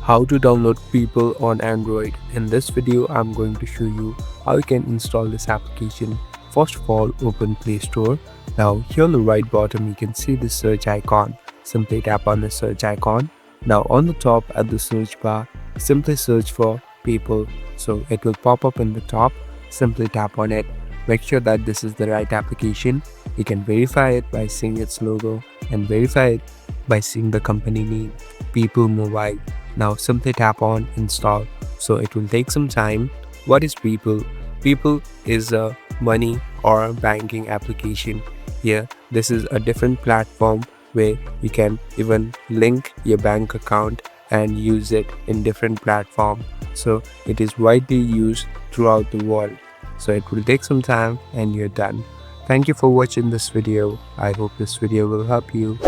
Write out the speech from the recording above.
How to download People on Android. In this video, I'm going to show you how you can install this application. First of all, open Play Store. Now here on the right bottom, you can see the search icon. Simply tap on the search icon. Now on the top at the search bar, simply search for People. So it will pop up in the top. Simply tap on it. Make sure that this is the right application. You can verify it by seeing its logo and verify it by seeing the company name, People Mobile. Now simply tap on install. So it will take some time. What is People? People is a money or banking application. Here, this is a different platform where you can even link your bank account and use it in different platform. So it is widely used throughout the world. So it will take some time and you're done. Thank you for watching this video. I hope this video will help you.